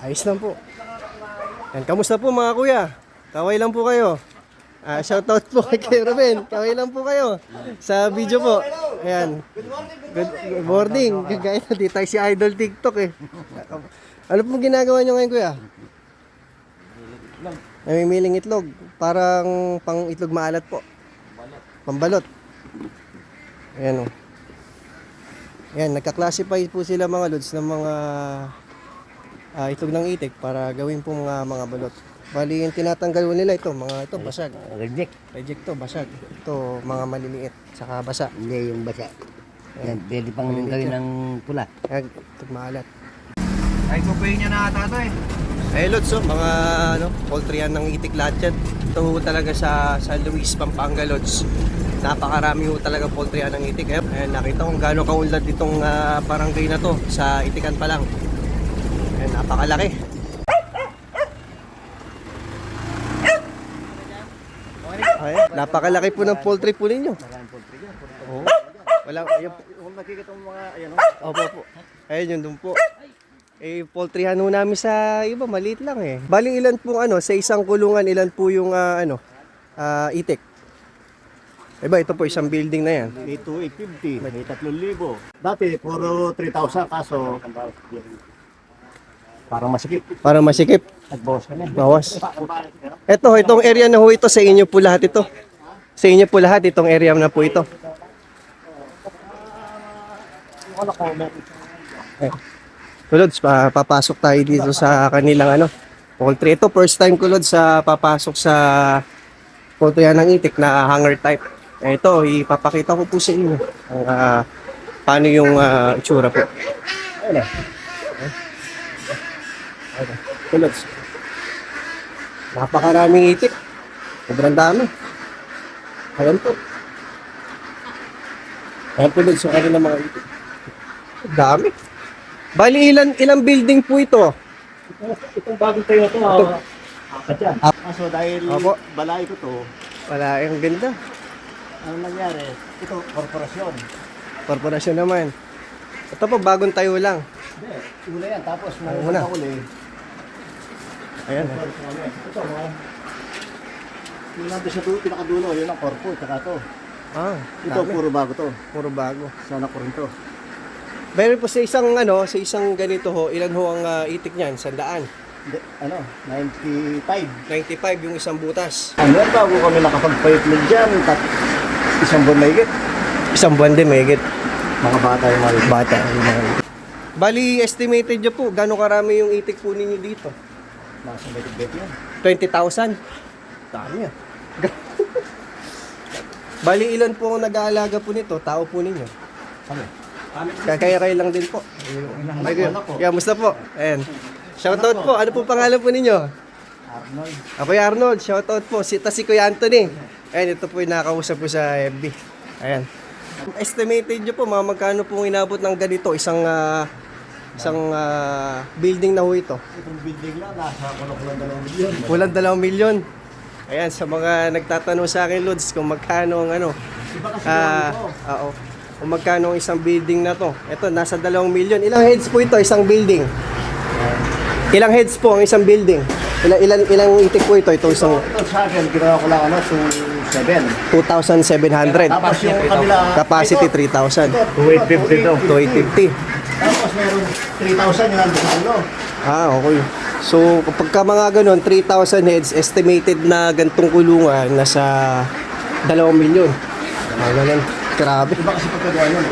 Ayos lang po. Yan, kamusta po mga kuya? Kaway lang po kayo. Shoutout po kay Kuya Ruben. Kaway lang po kayo sa video po. Ayan. Good morning. Gaya na di tayo si Idol TikTok eh. Ano pong ginagawa nyo ngayon kuya? Namimiling itlog. Parang pang itlog maalat po. Pambalot. Ayan o. Ayan, nagka-classify po sila mga lods ng mga itlog ng itik para gawin po mga balot. Bali yung tinatanggal nila ito, mga ito basag. Reject. Reject to, basag. Ito, mga maliliit, saka basa. Hindi yung basa. Yan, pwede pang gawin ng pula. Ayan, itlog maalat. Ay, kupayin niya na ata ito eh. Ay lods, mga poultry yan ng itik lahat yan. Ito ho talaga sa San Luis, Pampanga lods. Napakarami ho talaga poultry yan ng itik. Ayan, nakita kung gaano kaunlad itong barangay na to sa itikan pa lang. Ayan, napakalaki. Ayan, napakalaki po ng poultry po ninyo. Oo. Walang, ayun, Kung nakikita mo mga, ayan o. opo po. Ayun yun doon po. Eh, poultryhan ho namin sa iba, maliit lang eh. Bali ilan po sa isang kulungan, ilan po yung itik? Iba, ito po isang building na yan. May 2,850, may 3,000. Dati, puro 3,000 kaso parang masikip. Para masikip. Nag-boss ka na. Bawas. Itong area na ho ito, sa inyo po lahat ito. Sa inyo po lahat, itong area na po ito. Kulods, papasok tayo dito sa kanilang poultry. Ito, first time kulods sa papasok sa poultry ng itik na hanger type. Ito, ipapakita ko po sa inyo paano yung itsura po. Ayun kulods. Napakaraming itik. Sobrang dami. Ayan po. Ayan po kulods, sa kanilang mga itik. Dami. Bali, ilang building po ito? Itong bagong tayo ito, apat yan. Kaso dahil Opo. balay ko to, Wala, ang ganda. ang nangyari, ito, korporasyon. Korporasyon naman. Ito po, bagong tayo lang. Hindi, una yan, tapos may Una. uli. Ayan. Ito, mga, yung nandun sa pinakadulo, yun ang korpo, tsaka to. Ito, Dami. puro bago to. Puro bago. Sana ko rin to. Meron po sa isang ganito ho, ilan ho ang itik niyan? 100. Hindi, 95. 95 yung isang butas. Ano yan, bago kami nakapag-payment dyan, isang buwan na higit. Isang buwan din, may higit. Mga bata yung mga Bata. Bali, estimated nyo po, gano'ng karami yung itik po ninyo dito? nasa bet yan. 20,000? Dami ah. Bali, ilan po ang nag-aalaga po nito? Tao po ninyo? Kami. Kaya lang din po. Ay, Ako. kaya musta po? Ayan. Shoutout po. Ano po pangalan po ninyo? Arnold. Ako yung Arnold. Shoutout po. Si Kuya Anthony. Ayan, ito po yung nakakausap po sa FB. Ayan. Estimated nyo po, mga magkano pong inabot ng ganito? Isang building na ho ito. Itong building lang, nasa kulok lang 2 milyon. Kulang 2 milyon. Ayan, sa mga nagtatanong sa akin, Lods, kung magkano ang Iba kasi oo. Kung magkano ang isang building na to. Ito, nasa 2 milyon. Ilang heads po ito, isang building? Ilang heads po ang isang building? Ilang itik po ito? Ito isang Ito sa akin, ginawa ko lang 2,700. 2,700. Tapos yung kabila, Capacity ito, 3,000. 2,850 to. 2,850. Tapos meron 3,000 yung nandun sa ulo. Okay. So, kapag ka mga ganun, 3,000 heads, estimated na gantong kulungan, nasa 2 milyon. Ganun. Grabe. Iba kasi pagkagawa yun.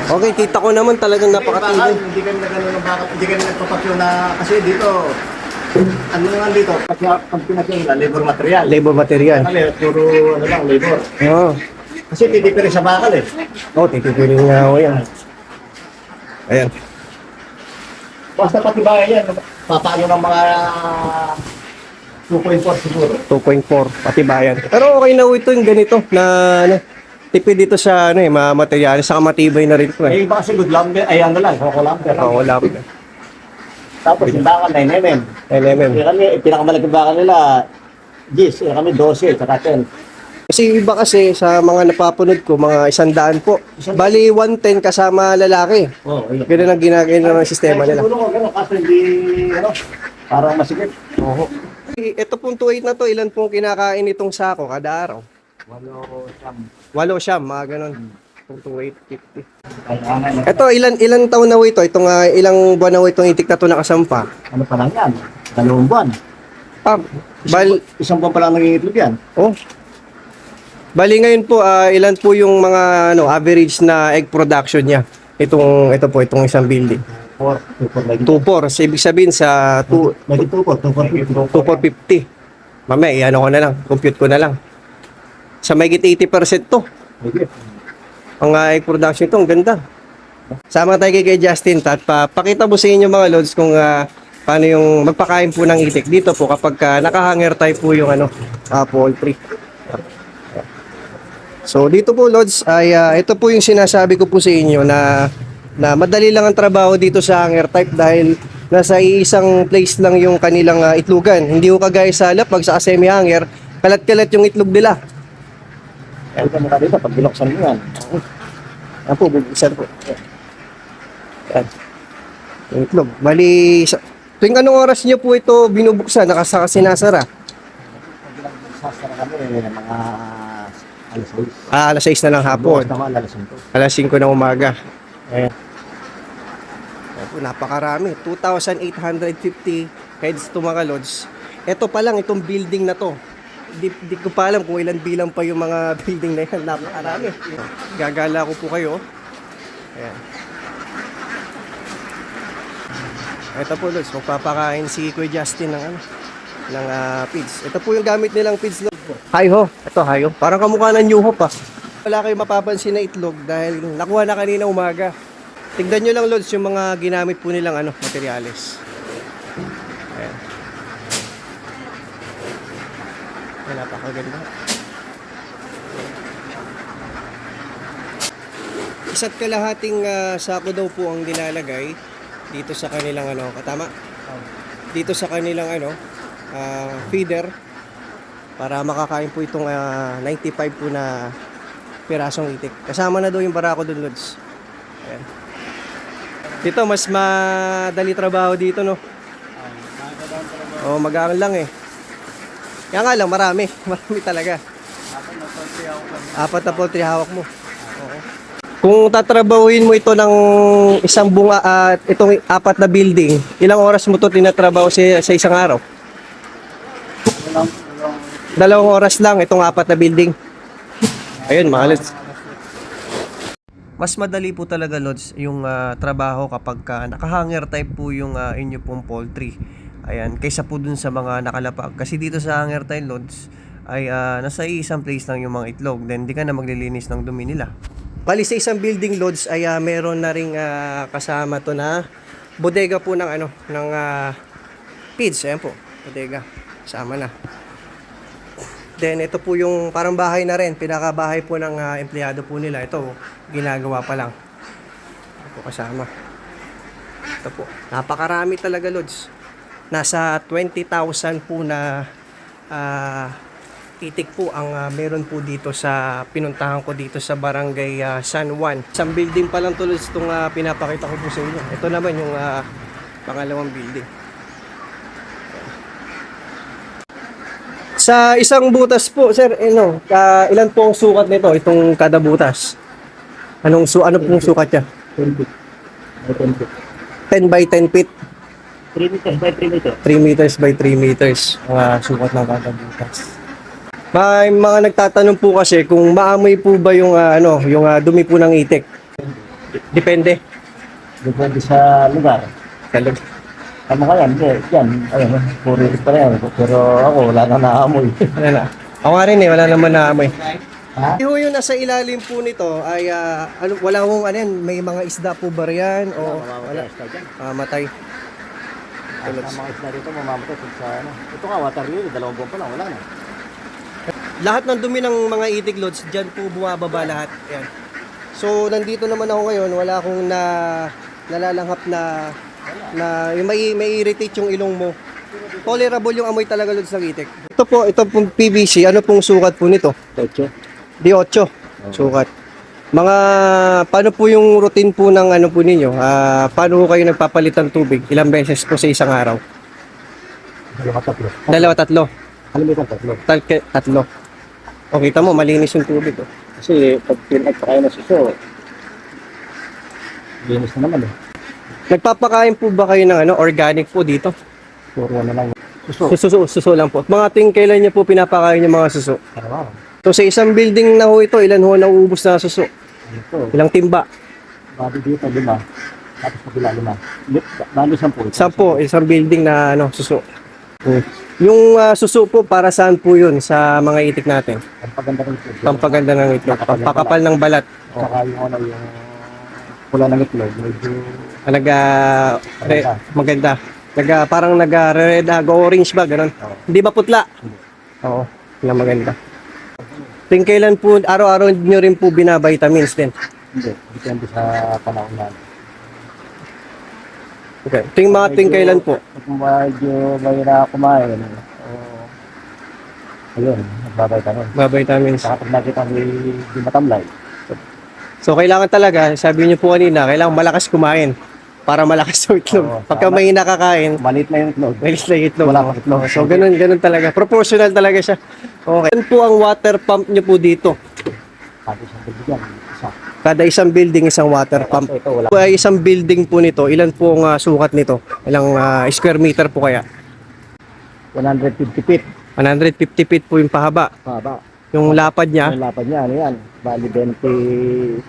Okay, kita ko naman talagang napakatindi. Hindi kami na gano'n ng bakit, hindi kami nagpapakyo na, kasi dito, ano naman dito, pag pinakyo nila, labor material. Labor material. Kali, puro ano lang, labor. Oo. Kasi titipiri sa bakal eh. Titipirin nga ako yan. Ayan. Basta pati bayan yan, papalo ng mga 2.4 siguro. 2.4, pati bayan. Pero okay na ito yung ganito na tipid dito sa material, saka matibay na rin ito Eh, iba kasi good lumber, ay ano lang, koko lumber. wala po. Tapos yung bakal, 9 mm. LMM. Eh kami, pinakamalaking bakal nila, 10, kami 12, tsaka 10. Kasi iba kasi sa mga napapanood ko, mga 100 po. Bali 110 kasama lalaki. Oo, ayun. Ganun ang ginagawa ng sistema nila. Siguro ko, gano'n, kaso hindi, ano, parang masikip. Oo. Ito pong 2.8 na to, ilan pong kinakain itong sako kada araw? 8 siyam, mga ganun. Itong 2.8, 50. Ito, ilan taon na ho ito? Itong ilang buwan na ho itong itik na to nakasampa? Ano pa lang yan? 2 buwan. Ah, Isang buwan pa lang nangingitlog yan. oh. Bali ngayon po, ilan po yung mga average na egg production niya? Itong isang building. 2 2.4, ibig sabihin sa 2.450. Mamaya, ko na lang, compute ko na lang. Sa mahigit 80% to. Ang egg production ito, ang ganda. Sama tayo kay Justin at pakita mo sa inyo mga lods kung paano yung magpakain po ng itik. Dito po kapag nakahanger tayo po yung poultry. So dito po lods ay ito po yung sinasabi ko po sa inyo na madali lang ang trabaho dito sa hanger type dahil nasa isang place lang yung kanilang itlogan. Hindi ko kagaya sa lapag sa semi-hanger, kalat-kalat yung itlog nila. Ayun ka mukha dito, pag binuksan mo yan. Yan po, bubuksan po. Yan. Yung itlog. Bali, tuwing anong oras nyo po ito binubuksan, sinasara? Sasara kami, mga alas 6. Alas 6 na lang hapon. Naman, alas 5. Alas 5 ng umaga. Ayan. Ayan po, napakarami. 2,850 heads to mga lods. Ito pa lang, itong building na to. Di ko pa alam kung ilan bilang pa yung mga building na yan. Napakarami. Gagala ko po kayo. Ayan. Ito po lods, magpapakain si Kuya Justin ng feeds. Ito po yung gamit nilang feeds lods po. Hi-ho. Ito hi-ho. Parang kamukha ng New Hope Wala kayong mapapansin na itlog dahil nakuha na kanina umaga. Tignan nyo lang lods yung mga ginamit po nilang materyales. Ayan. Ay, napakaganda. Isa't kalahating sako daw po ang nilalagay dito sa kanilang katama. Dito sa kanilang feeder para makakain po itong 95 po na pirasong itik. Kasama na daw yung barako dun, lods. Ayan. Dito mas madali trabaho dito, no. Oh, magaan lang eh. Kaya nga lang, marami talaga. 4 na poultry hawak mo. Oo. Kung tatrabahuin mo ito ng isang bunga at itong 4 na building, ilang oras mo ito tinatrabaho sa isang araw? 2 oras lang itong 4 na building. Ayun, mga lods. Mas madali po talaga, lods, yung trabaho kapag nakahanger type po yung inyo pong poultry. Ayan, kaysa po dun sa mga nakalapag. Kasi dito sa hanger type, lods, ay nasa isang place lang yung mga itlog. Then, di ka na maglilinis ng dumi nila. Bali sa isang building, lods, ay meron na ring kasama to na bodega po ng feeds. Ayan po, bodega. Kasama na. Then ito po yung parang bahay na rin, pinakabahay po ng empleyado po nila. Ito, ginagawa pa lang. Ito po kasama. Ito po, napakarami talaga, lods. Nasa 20,000 po na itik po ang meron po dito sa pinuntahan ko dito sa barangay San Juan. Isang building pa lang to, lods, itong pinapakita ko po sa inyo. Ito naman yung pangalawang building. Sa isang butas po, sir, ilan po ang sukat nito, itong kada butas? Ano pong sukat niya? 10 by 10 feet. 3 meters by 3 meters. 3 meters by 3 meters ang sukat ng kada butas. May mga nagtatanong po kasi kung maamoy po ba yung yung dumi po ng itik. Depende. Depende sa lugar. Talaga. Ano kaya? Hindi. Yan. Ayun. Puro pa rin. Pero ako, wala na naamoy. Wala na. Ako nga rin wala naman naamoy. Ha? Yung nasa ilalim po nito ay wala hong may mga isda po ba riyan o wala? Matay. Ang mga isda dito, mamamatay sa Ito nga, water lily. 2 buwan pa lang. Wala na. Lahat ng dumi ng mga itik, lods, dyan po bumababa lahat. Yan. So, nandito naman ako ngayon. Wala akong nalalanghap na yung may irritate yung ilong mo. Tolerable yung amoy talaga Lods ng itik. Ito pong PVC, ano pong sukat po nito? Techo. Di 8 sukat. Mga, paano po yung routine po ng ano po ninyo? Paano po kayo nagpapalit ng tubig? Ilang beses po sa isang araw? Dalawa, tatlo. Dalawa, tatlo. Kalimitan, tatlo. Tatlo. O, kita mo, malinis yung tubig. Oh. Kasi pag pinag pa kayo ng suso, linis na naman eh. Nagpapakain po ba kayo ng ano, organic po dito? Puro na lang. Suso. Suso lang po. At mga ting kailan niyo po pinapakain yung mga suso? Araw. So sa isang building na ho ito, ilan ho nauubos na suso? Dito. Ilang timba? Bago dito, 5. Tapos pagkila 5. Bali 10. 10, isang building na ano, suso. Yung suso po, para saan po yun sa mga itik natin? Pampaganda ng itlog. Pampaganda ng itlog, pampakapal ng balat. Saka yung ano, yung pula ng itlog, medyo Maganda. Parang nag-red, orange ba, ganun. Hindi ba putla? Oo, yung maganda. Ting kailan po, araw-araw nyo rin po binavitamins din? hindi. Depende sa panahon na. Okay. Ting kailan po? Kung medyo mahira kumain, ayun, nagbabay ka nun. Vitamins. Saka pag nakita mo di matamlay, So kailangan talaga, sabi niyo po kanina, kailangan malakas kumain para malakas yung itlog. Oo, Pagka tama. may nakakain, maliit na yung itlog. malis na yung itlog. Wala pang itlog. So ganun talaga. Proportional talaga siya. Okay. Yan po ang water pump niyo po dito. Pati sa bigyan, isa. Kada isang building, isang water pump. Ito, wala. Ay isang building po nito, ilan po ang sukat nito? Ilang square meter po kaya? 150 feet. 150 feet po yung pahaba. Baba. Yung lapad niya, Ang lapad niya, ano yan? Bali 30.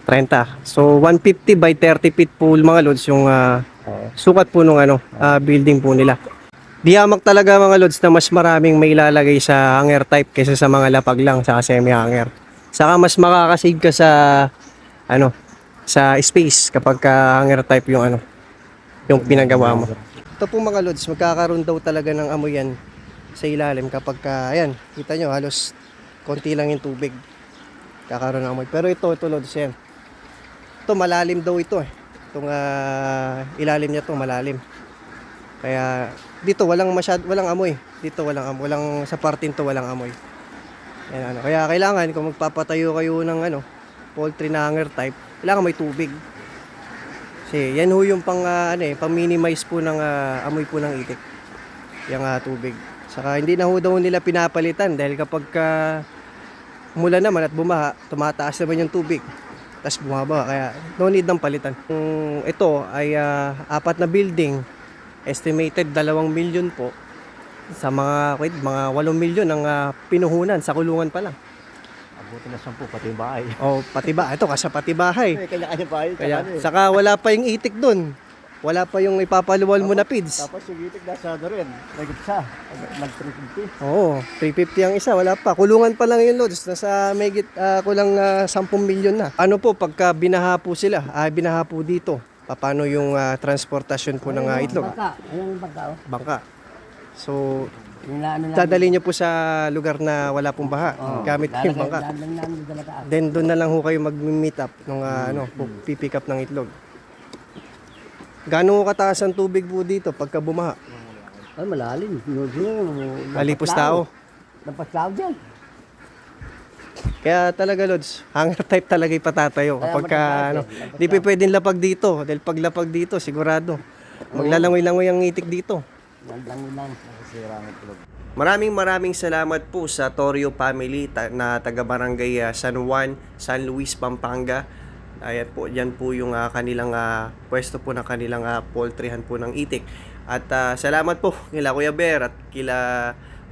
30. So 150 by 30 feet po mga lods yung sukat po nung building po nila. Dihamak talaga mga lods na mas maraming may ilalagay sa hanger type kaysa sa mga lapag lang sa semi-hanger. Saka mas makakasave ka sa sa space kapag hanger type yung yung pinagawa mo. Ito po mga lods, magkakaroon daw talaga ng amoy yan sa ilalim kapag ayan, kita nyo halos konti lang yung tubig. Kakaroon ng amoy. Pero ito lods yan. Ito malalim daw ito eh. Itong ilalim niya to malalim. Kaya dito walang amoy. Dito walang amoy. Sa partin to walang amoy. Ayan, Kaya kailangan kung magpapatayo kayo ng poultry na hanger type, kailangan may tubig. Kasi yan ho yung pang minimize po ng amoy po ng itik. Yung tubig. Saka hindi na ho daw nila pinapalitan dahil kapag mula naman at bumaha, tumataas naman yung tubig. Tapos bumaba, kaya no need ng palitan. Ito ay 4 na building, estimated 2 milyon po. Sa mga 8 milyon ang pinuhunan sa kulungan pa lang. Abuti na 10, pati yung bahay. Pati ba? Ito kasi pati bahay. Kanya-kanya bahay. Kaya, saka wala pa yung itik dun. Wala pa yung ipapaluwal mo na feeds. Tapos yung itik nasa rin. Nagit siya. Nag-350. Oo, 350 ang isa, wala pa. Kulungan pa lang yung loads, nasa megit kulang 10 milyon na. Ano po, pagka binaha po sila, binaha po dito, paano yung transportasyon po ng itlog? Bangka. Ayun yung bangka. Oh. Bangka. So, Yung naano lang. dadali nyo po sa lugar na wala pong baha, gamit po yung bangka. Lalagyan namin sa mataas. Then doon na lang ho kayo mag-meet up nung pipick up ng itlog. Gaano kataas ang tubig po dito pagka bumaha? Ay, malalim. Alipos tao. Lampas tao dyan. Kaya talaga lods, hanger type talaga ipatatayo. Kaya Kapag mataas di pa pwedeng lapag dito. Dahil pag lapag dito, sigurado. Maglalangoy-langoy ang itik dito. Lang. Maraming salamat po sa Torio family na taga-barangay San Juan, San Luis, Pampanga. Ayan po, yan po yung kanilang pwesto po ng kanilang poultryhan po ng itik. At salamat po kila Kuya Ber at kila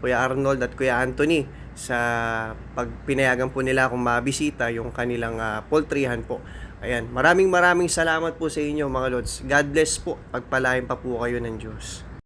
Kuya Arnold at Kuya Anthony sa pagpinayagan po nila akong mabisita yung kanilang poultryhan po. Ayan, maraming salamat po sa inyo mga lods. God bless po, pagpalain pa po kayo ng Diyos.